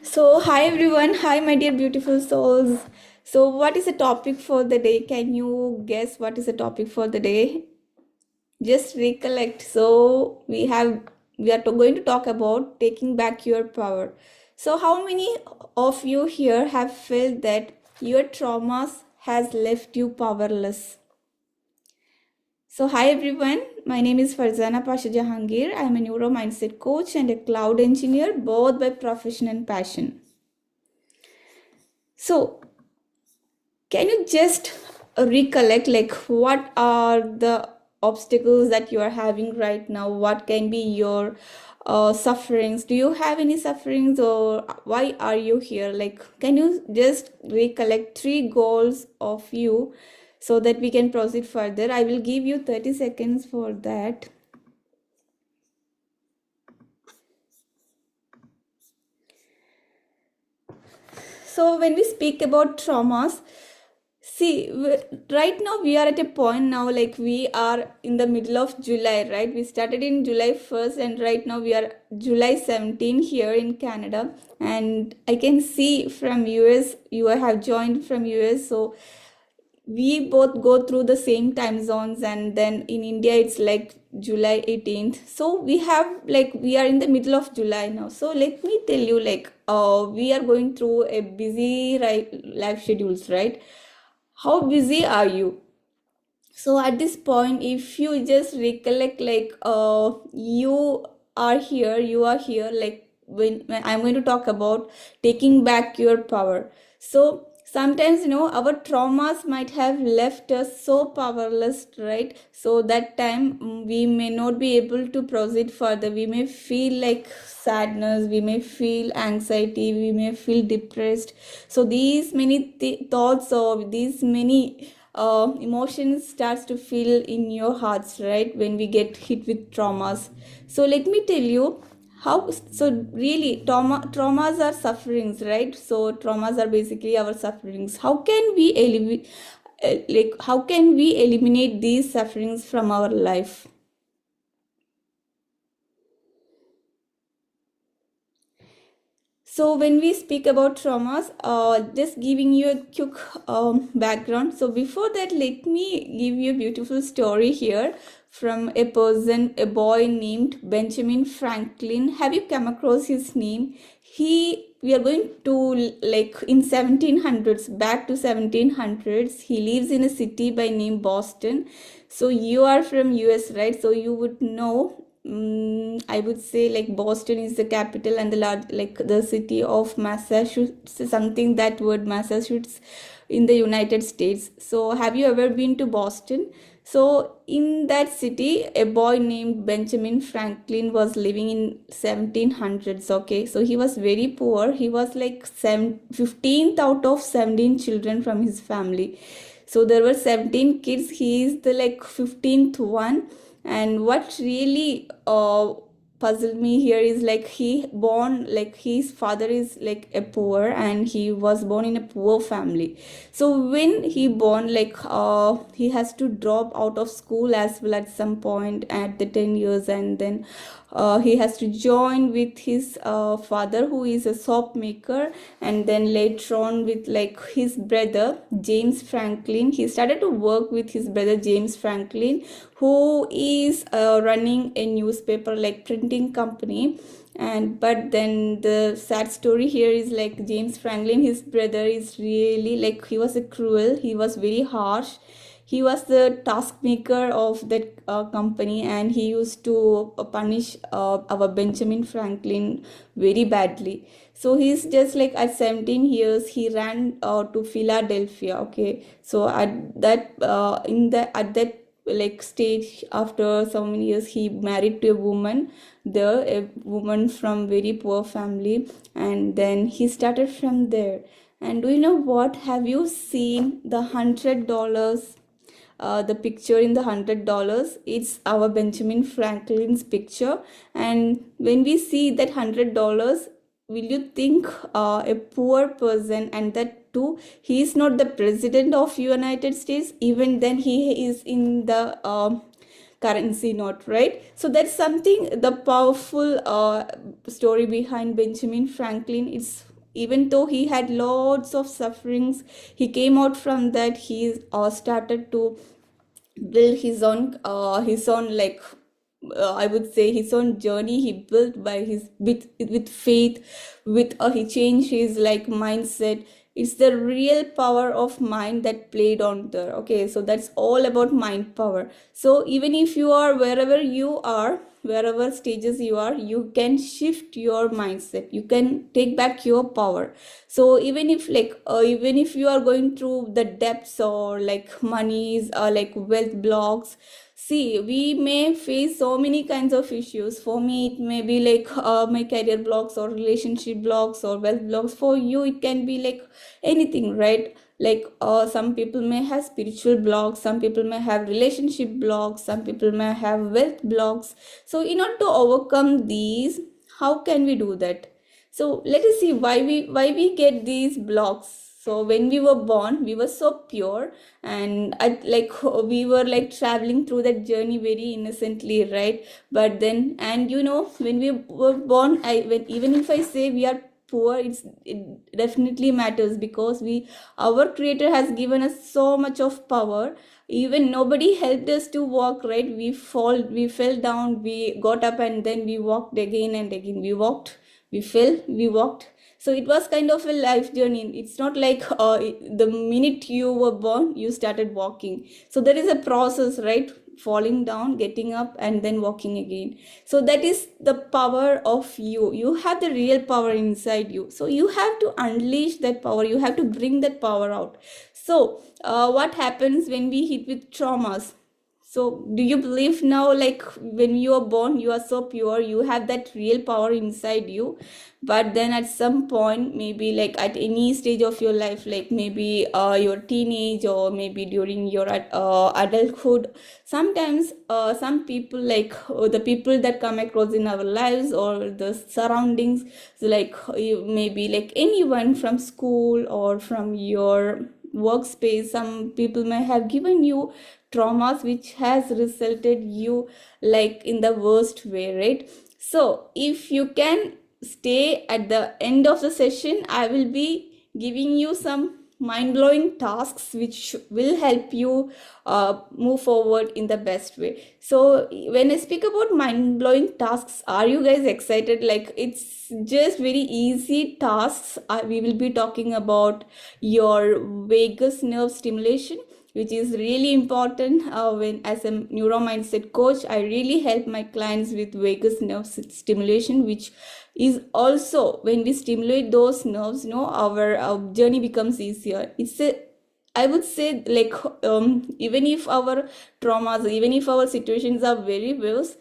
So, hi everyone. Hi, my dear beautiful souls. So, what is the topic for the day? Can you guess what is the topic for the day? Just recollect. So, we are going to talk about taking back your power. So, how many of you here have felt that your traumas has left you powerless? So, hi everyone. My name is Farzana Pasha Jahangeer. I am a neuro mindset coach and a cloud engineer, both by profession and passion. So, can you just recollect like what are the obstacles that you are having right now? What can be your sufferings? Do you have any sufferings or why are you here? Like, can you just recollect three goals of you so that we can proceed further? I will give you 30 seconds for that. So, when we speak about traumas, see, right now we are at a point now, like we are in the middle of July, right? We started in July 1st, and right now we are July 17 here in Canada. And I can see from US, you have joined from US, so we both go through the same time zones. And then in India, it's like July 18th. So we have like, we are in the middle of July now. So let me tell you, like, we are going through a busy life schedules, right? How busy are you? So at this point, if you just recollect, like, you are here, like when I'm going to talk about taking back your power. So sometimes, our traumas might have left us so powerless, right? So that time, we may not be able to proceed further. We may feel like sadness, we may feel anxiety, we may feel depressed. So these many thoughts, or these many emotions starts to feel in your hearts, right, when we get hit with traumas. So let me tell you how. So really, traumas are sufferings, right? So traumas are basically our sufferings. How can we how can we eliminate these sufferings from our life? So when we speak about traumas, just giving you a quick background. So before that, let me give you a beautiful story here from a person, a boy named Benjamin Franklin. Have you come across his name? We are going to like in 1700s, back to 1700s. He lives in a city by name Boston. So you are from US, right? So you would know. I would say like Boston is the capital and the large, like the city of Massachusetts, something that word Massachusetts in the United States. So have you ever been to Boston? So in that city, a boy named Benjamin Franklin was living in 1700s. Okay, so he was very poor. He was like 15th out of 17 children from his family. So there were 17 kids. He is the like 15th one. And what really puzzled me here is like he born, like his father is like a poor, and he was born in a poor family. So when he born, like he has to drop out of school as well at some point at the 10 years. And then he has to join with his father, who is a soap maker. And then later on with like his brother James Franklin, he started to work with his brother James Franklin, who is running a newspaper like printing company. And but then the sad story here is like James Franklin, his brother, is really like, he was a cruel, he was very harsh. He was the task maker of that company, and he used to punish our Benjamin Franklin very badly. So he's just like at 17 years he ran to Philadelphia. Okay, so at that in the at that like stage, after so many years, he married to a woman there, a woman from very poor family. And then he started from there. And do you know what? Have you seen the $100, the picture in the $100? It's our Benjamin Franklin's picture. And when we see that $100, will you think a poor person, and that too, he is not the president of United States, even then he is in the currency note, right? So that's something, the powerful story behind Benjamin Franklin. It's, even though he had lots of sufferings, he came out from that. He started to build his own like I would say his own journey. He built by his with faith, with he changed his like mindset. It's the real power of mind that played on there. Okay, so that's all about mind power. So even if you are wherever you are, wherever stages you are, you can shift your mindset, you can take back your power. So even if like even if you are going through the depths or like monies or like wealth blocks, see, we may face so many kinds of issues. For me it may be like my career blocks or relationship blocks or wealth blocks. For you it can be like anything, right? Like some people may have spiritual blocks, some people may have relationship blocks, some people may have wealth blocks. So in order to overcome these, how can we do that? So let us see why we get these blocks. So when we were born, we were so pure, and we were like traveling through that journey very innocently, right? But then, and when we were born, even if I say we are poor, it definitely matters, because our creator has given us so much of power. Even nobody helped us to walk, right? We fell down, we got up, and then we walked again and again. We walked, we fell, we walked. So it was kind of a life journey. It's not like the minute you were born you started walking. So there is a process, right? Falling down, getting up, and then walking again. So that is the power of you have the real power inside you. So you have to unleash that power, you have to bring that power out. So what happens when we hit with traumas? So do you believe now, like when you are born, you are so pure, you have that real power inside you, but then at some point, maybe like at any stage of your life, like maybe your teenage, or maybe during your adulthood, sometimes some people, like the people that come across in our lives or the surroundings, so like maybe like anyone from school or from your workspace, some people may have given you traumas which has resulted you like in the worst way, right? So if you can stay at the end of the session, I will be giving you some mind-blowing tasks which will help you move forward in the best way. So when I speak about mind-blowing tasks, are you guys excited? Like, it's just very easy tasks. We will be talking about your vagus nerve stimulation, which is really important. When as a neuro mindset coach, I really help my clients with vagus nerve stimulation, which is also, when we stimulate those nerves, our journey becomes easier. I would say, like even if our traumas, even if our situations are very worse,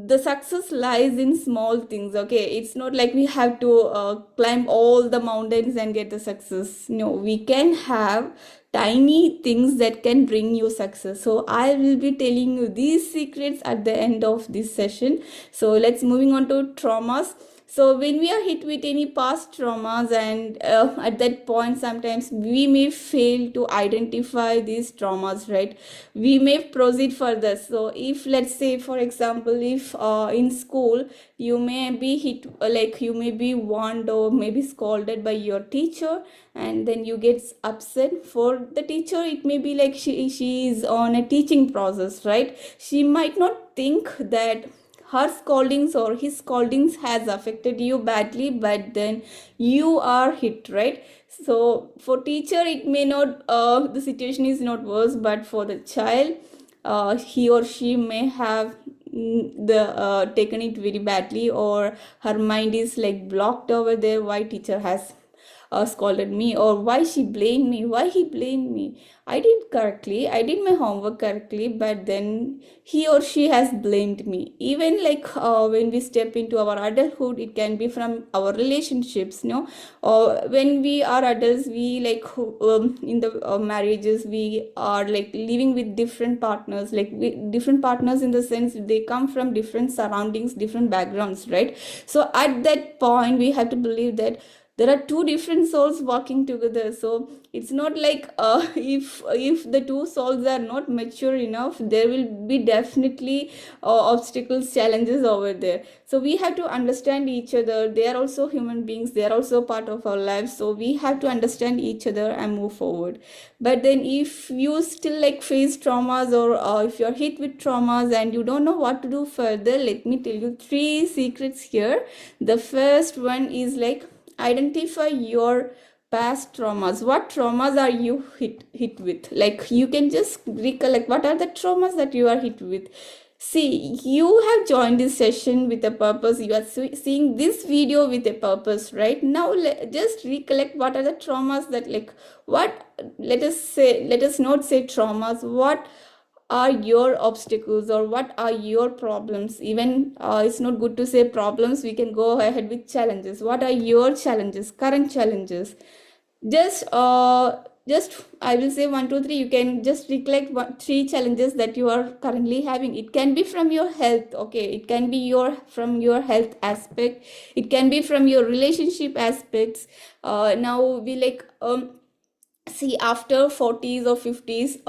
the success lies in small things. Okay, it's not like we have to climb all the mountains and get the success. No, we can have tiny things that can bring you success. So I will be telling you these secrets at the end of this session. So let's moving on to traumas. So when we are hit with any past traumas, and at that point sometimes we may fail to identify these traumas, right? We may proceed further. So if, let's say for example, if in school you may be hit, like you may be warned or maybe scolded by your teacher, and then you get upset. For the teacher, it may be like she is on a teaching process, right? She might not think that her scoldings or his scoldings has affected you badly, but then you are hit, right? So for teacher, it may not the situation is not worse, but for the child, he or she may have taken it very badly, or her mind is like blocked over there. Why teacher has scolded me, or why she blamed me, why he blamed me? I did correctly, I did my homework correctly, but then he or she has blamed me. Even like when we step into our adulthood, it can be from our relationships, or when we are adults, we like in the marriages, we are like living with different partners, like different partners in the sense they come from different surroundings, different backgrounds, right? So at that point we have to believe that there are two different souls working together. So it's not like if the two souls are not mature enough, there will be definitely obstacles, challenges over there. So we have to understand each other. They are also human beings, they are also part of our lives, so we have to understand each other and move forward. But then if you still like face traumas, or if you're hit with traumas and you don't know what to do further, let me tell you three secrets here. The first one is like, identify your past traumas. What traumas are you hit with? Like, you can just recollect what are the traumas that you are hit with. See, you have joined this session with a purpose. You are seeing this video with a purpose, right? Now just recollect what are the traumas that, like, what, let us not say traumas, what are your obstacles, or what are your problems? Even it's not good to say problems, we can go ahead with challenges. What are your challenges, current challenges? Just I will say 1 2 3, you can just recollect three challenges that you are currently having. It can be from your health, okay, it can be from your health aspect, it can be from your relationship aspects. Now we like see, after 40s or 50s,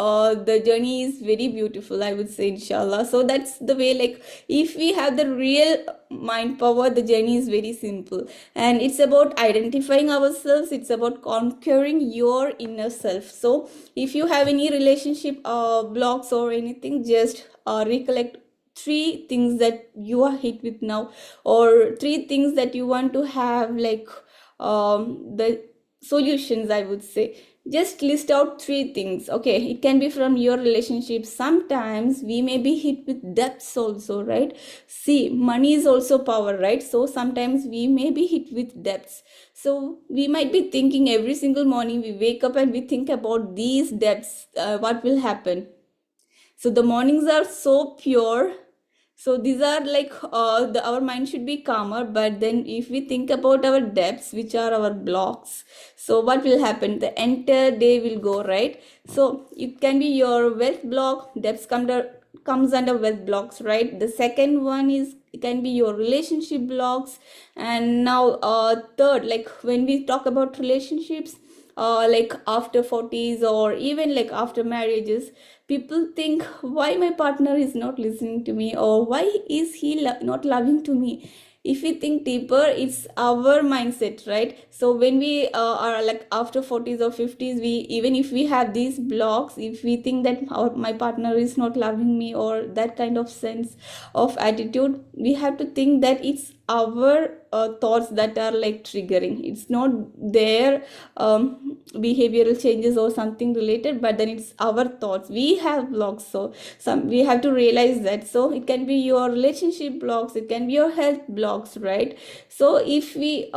the journey is very beautiful, I would say, inshallah. So that's the way, like, if we have the real mind power, the journey is very simple, and it's about identifying ourselves, it's about conquering your inner self. So if you have any relationship blocks or anything, just recollect three things that you are hit with now, or three things that you want to have, like the solutions, I would say. Just list out three things, okay? It can be from your relationship. Sometimes we may be hit with debts also, right? See, money is also power, right? So sometimes we may be hit with debts. So we might be thinking every single morning we wake up and we think about these debts, what will happen. So the mornings are so pure. So these are like our mind should be calmer. But then if we think about our debts, which are our blocks, so what will happen? The entire day will go, right? So it can be your wealth block. Debts comes under wealth blocks, right? The second one is, it can be your relationship blocks. And now third, like when we talk about relationships, like after 40s, or even like after marriages, people think, why my partner is not listening to me, or why is he not loving to me? If we think deeper, it's our mindset, right? So when we are like after 40s or 50s, we, even if we have these blocks, if we think that my partner is not loving me, or that kind of sense of attitude, we have to think that it's our thoughts that are like triggering. It's not their behavioral changes or something related, but then it's our thoughts. We have blocks, so we have to realize that. So it can be your relationship blocks, it can be your health blocks, right? So if we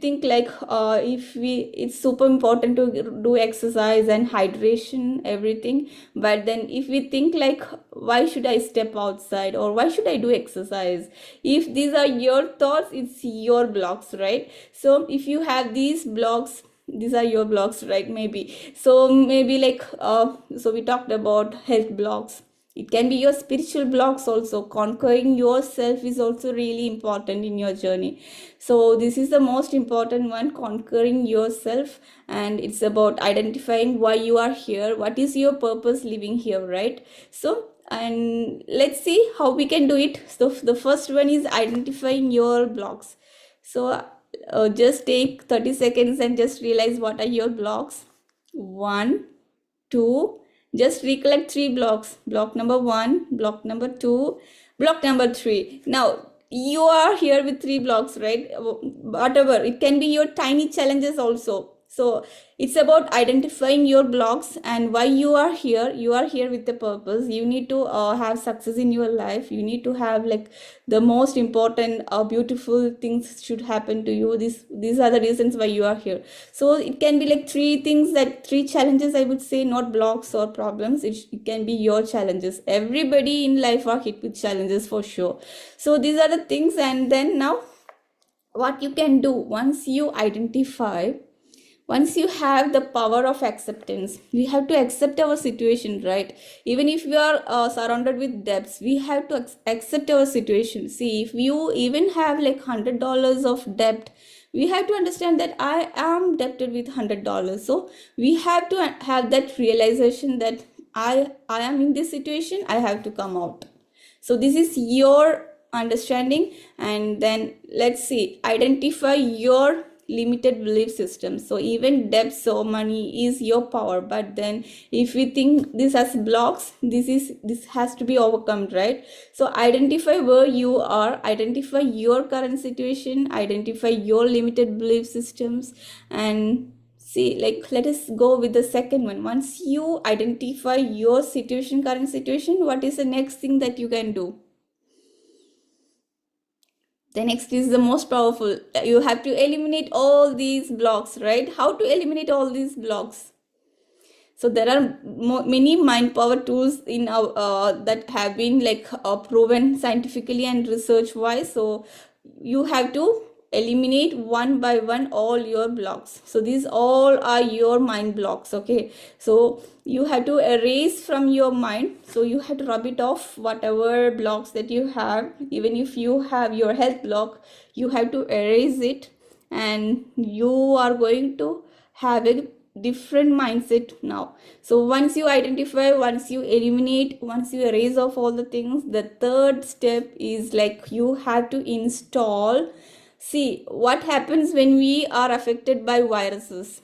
think like it's super important to do exercise and hydration, everything, but then if we think like, why should I step outside, or why should I do exercise? If these are your thoughts, it's your blocks, right? So if you have these blocks, these are your blocks, right? Maybe like so we talked about health blocks. It can be your spiritual blocks also. Conquering yourself is also really important in your journey. So this is the most important one, conquering yourself. And it's about identifying why you are here, what is your purpose living here, right? So, and let's see how we can do it. So the first one is identifying your blocks. So just take 30 seconds and just realize what are your blocks. 1 2, just recollect three blocks. Block number 1, block number 2, block number 3. Now you are here with three blocks, right? Whatever, it can be your tiny challenges also. So it's about identifying your blocks and why you are here. You are here with a purpose. You need to have success in your life. You need to have like the most important beautiful things should happen to you. These are the reasons why you are here. So it can be like three challenges, I would say, not blocks or problems. It can be your challenges. Everybody in life are hit with challenges for sure. So these are the things. And then now what you can do, once you identify, once you have the power of acceptance, we have to accept our situation, right? Even if we are surrounded with debts, we have to accept our situation. See, if you even have like $100 of debt, We have to understand that I am debted with $100. So we have to have that realization that I am in this situation, I have to come out. So this is your understanding. And then let's see, identify your limited belief system. So even debt, so money is your power, but then if we think this as blocks, this has to be overcome, right? So identify where you are, identify your current situation, identify your limited belief systems, and see, like, let us go with the second one. Once you identify your situation, current situation, what is the next thing that you can do? The next is the most powerful. You have to eliminate all these blocks, right? How to eliminate all these blocks? So there are many mind power tools in our that have been like proven scientifically and research wise. So you have to eliminate one by one all your blocks. So these all are your mind blocks. Okay, so you have to erase from your mind. So you have to rub it off, whatever blocks that you have. Even if you have your health block, you have to erase it, and you are going to have a different mindset now. So once you identify, once you eliminate, once you erase off all the things, the third step is like you have to install. See what happens when we are affected by viruses.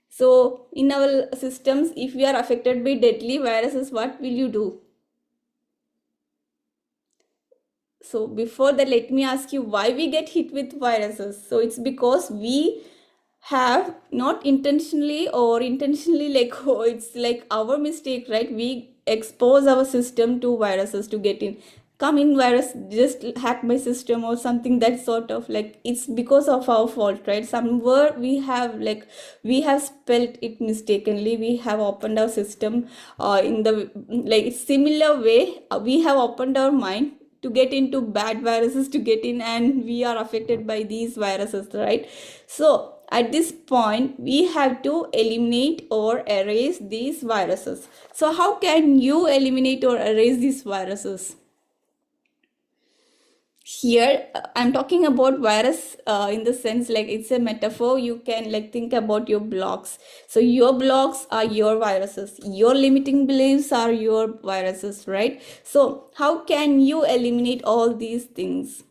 So in our systems, if we are affected by deadly viruses, what will you do? So before that, let me ask you why we get hit with viruses. So it's because we have not intentionally or intentionally, like, oh, it's like our mistake, right? We expose our system to viruses to get in. Come in, virus, just hack my system or something, that sort of, like, it's because of our fault, right? Somewhere we have, like, we have spelled it mistakenly, we have opened our system in the, like, similar way, we have opened our mind to get into bad viruses to get in, and we are affected by these viruses, right? So at this point we have to eliminate or erase these viruses. So how can you eliminate or erase these viruses? Here I'm talking about virus in the sense, like, it's a metaphor. You can, like, think about your blocks. So your blocks are your viruses, your limiting beliefs are your viruses, right? So how can you eliminate all these things?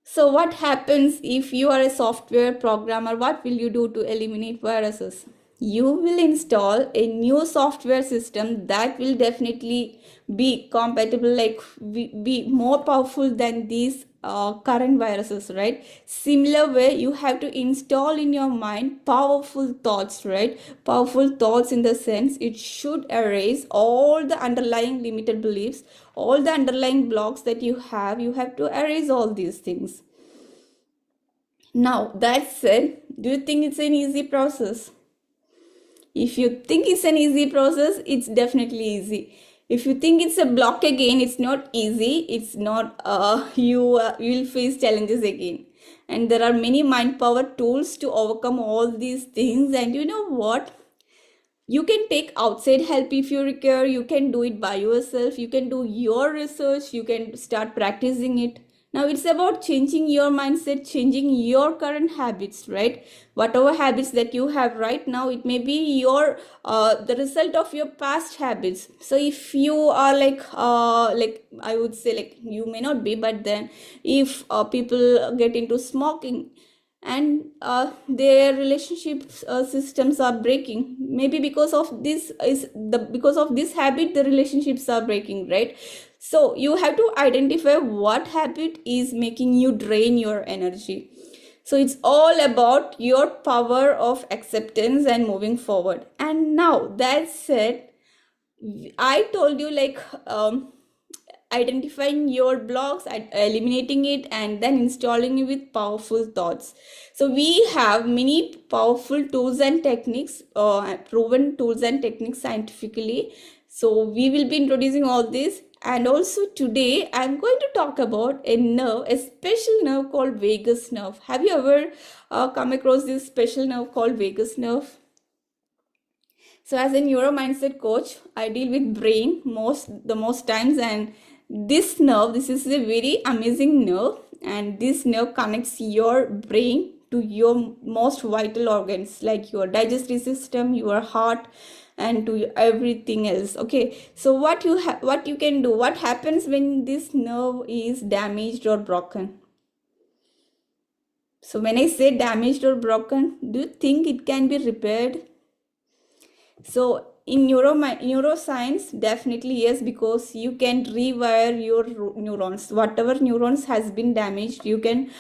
So what happens if you are a software programmer? What will you do to eliminate viruses? You will install a new software system that will definitely be compatible, like be more powerful than these current viruses, right? Similar way, you have to install in your mind powerful thoughts, right? Powerful thoughts in the sense it should erase all the underlying limited beliefs, all the underlying blocks that you have. You have to erase all these things. Now that said, do you think it's an easy process? If you think it's an easy process, it's definitely easy. If you think it's a block again, it's not easy. It's not, you will face challenges again. And there are many mind power tools to overcome all these things. And you know what? You can take outside help if you require. You can do it by yourself. You can do your research. You can start practicing it. Now it's about changing your mindset, changing your current habits, right? Whatever habits that you have right now, it may be your the result of your past habits. So if you are like I would say, like, you may not be, but then if people get into smoking, and their relationship systems are breaking, maybe because of this habit, the relationships are breaking, right? So you have to identify what habit is making you drain your energy. So it's all about your power of acceptance and moving forward. And now that said, I told you, like, identifying your blocks, eliminating it, and then installing it with powerful thoughts. So we have many powerful tools and techniques, proven tools and techniques scientifically. So we will be introducing all this. And also today I'm going to talk about a nerve, a special nerve called vagus nerve. Have you ever come across this special nerve called vagus nerve? So as a neuro mindset coach, I deal with brain the most times, and This nerve, this is a very amazing nerve, and this nerve connects your brain to your most vital organs like your digestive system, your heart, and to everything else. Okay, so what you can do, what happens when this nerve is damaged or broken? So when I say damaged or broken, do you think it can be repaired? So in neuroscience, definitely yes, because you can rewire your neurons. Whatever neurons has been damaged, you can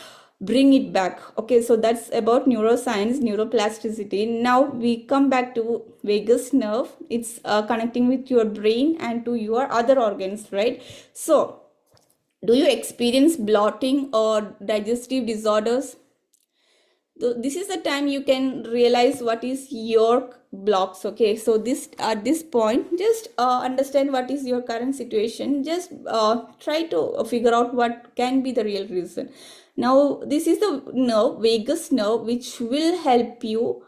bring it back. Okay, so that's about neuroscience, neuroplasticity. Now we come back to vagus nerve. It's connecting with your brain and to your other organs, right? So do you experience bloating or digestive disorders? So this is the time you can realize what is your blocks. Okay, so this at this point, just understand what is your current situation. Just try to figure out what can be the real reason. Now this is the nerve, vagus nerve, which will help you,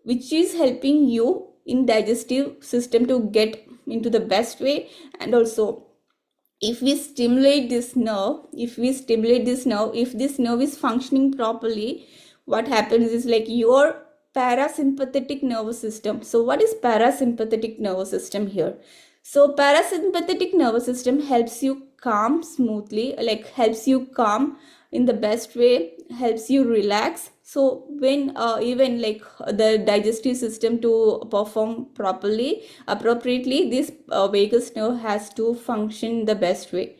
which is helping you in digestive system to get into the best way. And also if we stimulate this nerve, if this nerve is functioning properly, what happens is like your parasympathetic nervous system. So what is parasympathetic nervous system here? So parasympathetic nervous system helps you calm smoothly, like helps you calm in the best way, helps you relax. So when even like the digestive system to perform properly, appropriately, this vagus nerve has to function the best way.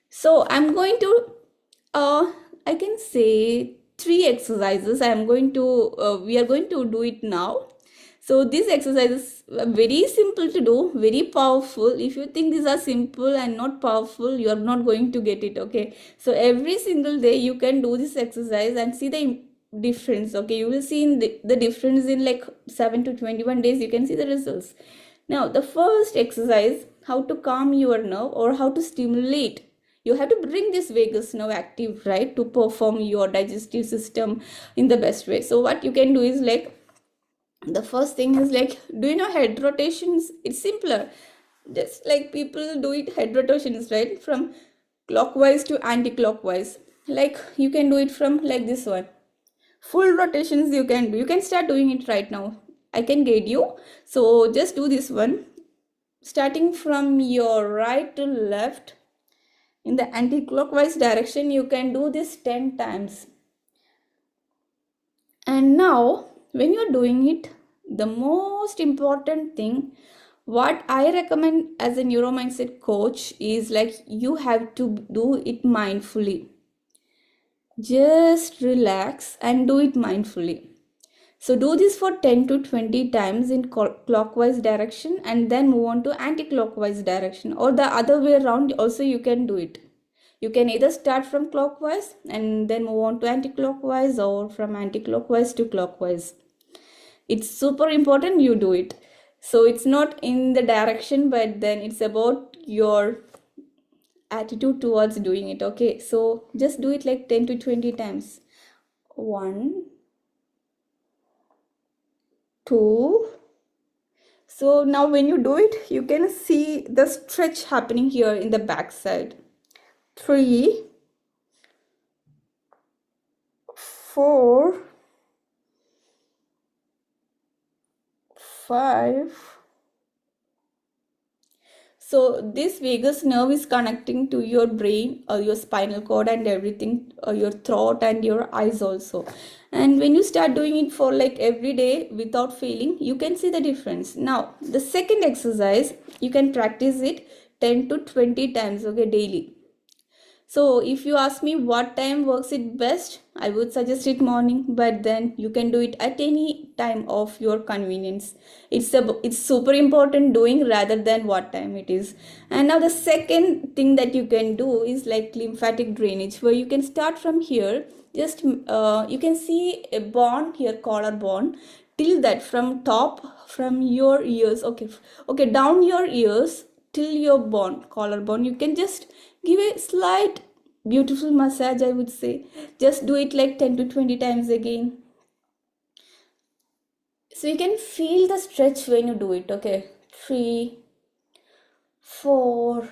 So I'm going to I can say three exercises. We are going to do it now. So these exercises are very simple to do, very powerful. If you think these are simple and not powerful, you are not going to get it. Okay, so every single day you can do this exercise and see the difference. Okay, you will see in the difference in like 7 to 21 days. You can see the results. Now the first exercise, how to calm your nerve or how to stimulate. You have to bring this vagus nerve active, right, to perform your digestive system in the best way. So what you can do is like, the first thing is like, do you know head rotations? It's simpler. Just like people do it, head rotations, right, from clockwise to anti-clockwise. Like you can do it from like this one. Full rotations you can do. You can start doing it right now. I can guide you. So just do this one. Starting from your right to left in the anti-clockwise direction, you can do this 10 times. And now when you're doing it, the most important thing what I recommend as a neuromindset coach is like, you have to do it mindfully. Just relax and do it mindfully. So do this for 10 to 20 times in clockwise direction, and then move on to anti-clockwise direction, or the other way around also you can do it. You can either start from clockwise and then move on to anti-clockwise, or from anti-clockwise to clockwise. It's super important you do it. So it's not in the direction, but then it's about your attitude towards doing it. Okay, so just do it like 10 to 20 times. 1, 2. So now when you do it, you can see the stretch happening here in the back side. 3, 4, 5. So this vagus nerve is connecting to your brain, your spinal cord and everything, your throat and your eyes also. And when you start doing it for like every day without failing, you can see the difference. Now the second exercise, you can practice it 10 to 20 times, okay, daily. So if you ask me what time works it best, I would suggest it morning, but then you can do it at any time of your convenience. It's super important doing rather than what time it is. And now the second thing that you can do is like lymphatic drainage, where you can start from here. Just you can see a bone here, collarbone, till that from top, from your ears, okay, down your ears till your bone, collarbone. You can just give a slight beautiful massage, I would say. Just do it like 10 to 20 times again. So you can feel the stretch when you do it. Okay, 3, 4,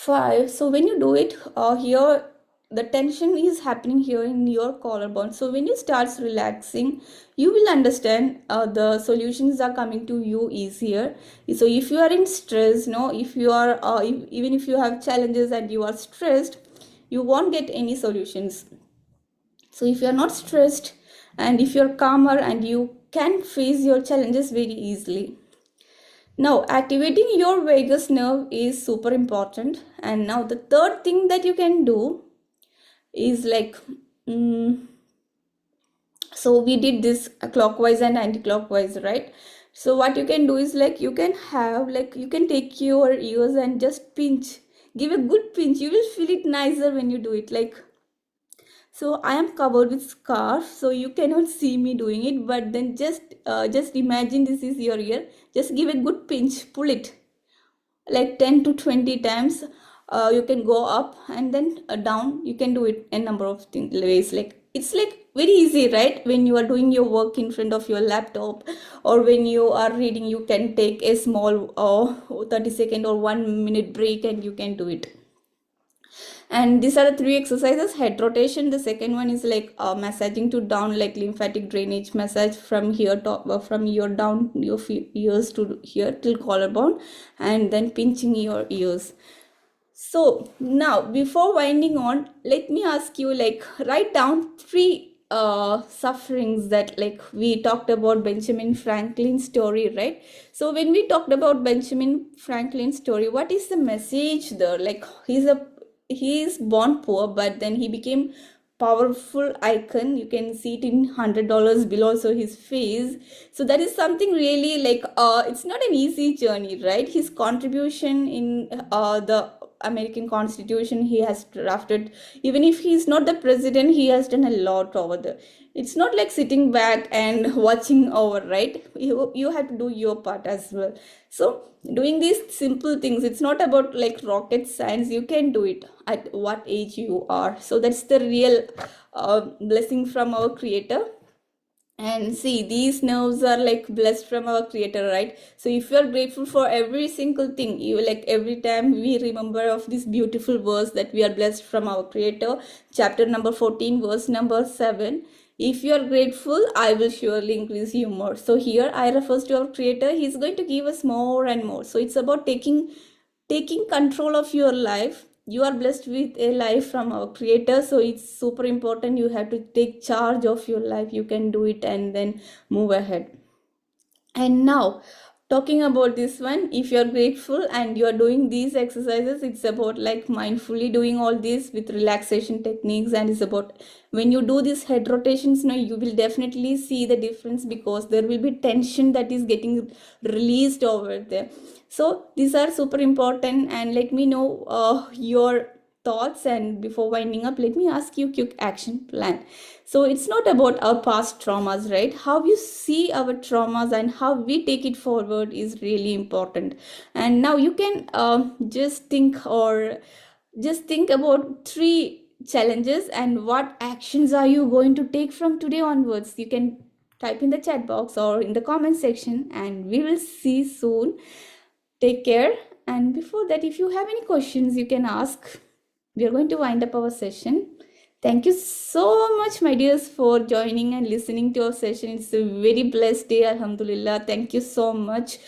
5. So when you do it here, the tension is happening here in your collarbone. So when you start relaxing, you will understand the solutions are coming to you easier. So if you are in stress, if you are even if you have challenges and you are stressed, you won't get any solutions. So if you are not stressed and if you're calmer, and you can face your challenges very easily. Now, activating your vagus nerve is super important. And now the third thing that you can do is like, so we did this clockwise and anti-clockwise, right? So what you can do is like, you can have like, you can take your ears and just pinch, give a good pinch. You will feel it nicer when you do it. Like, so I am covered with scarf, so you cannot see me doing it, but then just imagine this is your ear. Just give a good pinch, pull it like 10 to 20 times. You can go up and then down. You can do it a number of ways. Like, it's like very easy, right? When you are doing your work in front of your laptop, or when you are reading, you can take a small 30-second or 1 minute break, and you can do it. And these are the 3 exercises. Head rotation, the second one is like massaging to down, like lymphatic drainage massage from here to from your down your ears to here till collarbone, and then pinching your ears. So now, before winding on, let me ask you, like, write down 3 sufferings that, like, we talked about Benjamin Franklin's story, right? So when we talked about Benjamin Franklin's story, what is the message there? Like, he is born poor, but then he became powerful icon. You can see it in $100 bill also, his face. So that is something really like, it's not an easy journey, right? His contribution in the American Constitution he has drafted, even if he's not the president, he has done a lot over there. It's not like sitting back and watching over, right? You have to do your part as well. So doing these simple things, it's not about like rocket science. You can do it at what age you are. So that's the real blessing from our creator. And see, these nerves are like blessed from our creator, right? So if you are grateful for every single thing, you like, every time we remember of this beautiful verse that we are blessed from our creator, chapter number 14, verse number 7. If you are grateful, I will surely increase you more. So here I refers to our creator. He's going to give us more and more. So it's about taking control of your life. You are blessed with a life from our creator, so it's super important. You have to take charge of your life. You can do it and then move ahead. And now, talking about this one, if you're grateful and you're doing these exercises, it's about like mindfully doing all this with relaxation techniques. And it's about, when you do these head rotations, now you will definitely see the difference, because there will be tension that is getting released over there. So these are super important. And let me know your thoughts. And before winding up, let me ask you quick action plan. So it's not about our past traumas, right? How you see our traumas and how we take it forward is really important. And now you can just think about 3 challenges, and what actions are you going to take from today onwards. You can type in the chat box or in the comment section, and we will see soon. Take care. And before that, if you have any questions, you can ask. We are going to wind up our session. Thank you so much, my dears, for joining and listening to our session. It's a very blessed day, alhamdulillah. Thank you so much.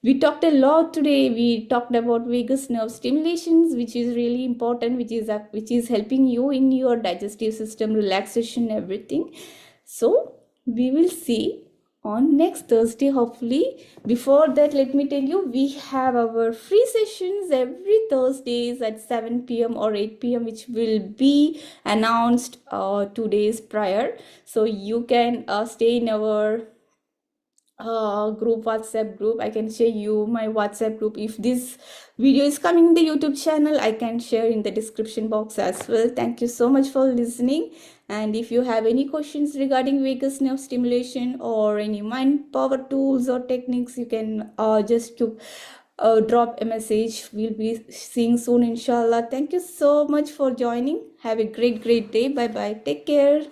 We talked a lot today. We talked about vagus nerve stimulations, which is really important, which is helping you in your digestive system, relaxation, everything. So we will see on next Thursday, hopefully. Before that, let me tell you, we have our free sessions every Thursdays at 7 p.m. or 8 p.m., which will be announced 2 days prior. So you can stay in our WhatsApp group. I can share you my WhatsApp group. If this video is coming in the YouTube channel, I can share in the description box as well. Thank you so much for listening. And if you have any questions regarding vagus nerve stimulation or any mind power tools or techniques, you can just drop a message. We'll be seeing soon, inshallah. Thank you so much for joining. Have a great day. Bye bye. Take care.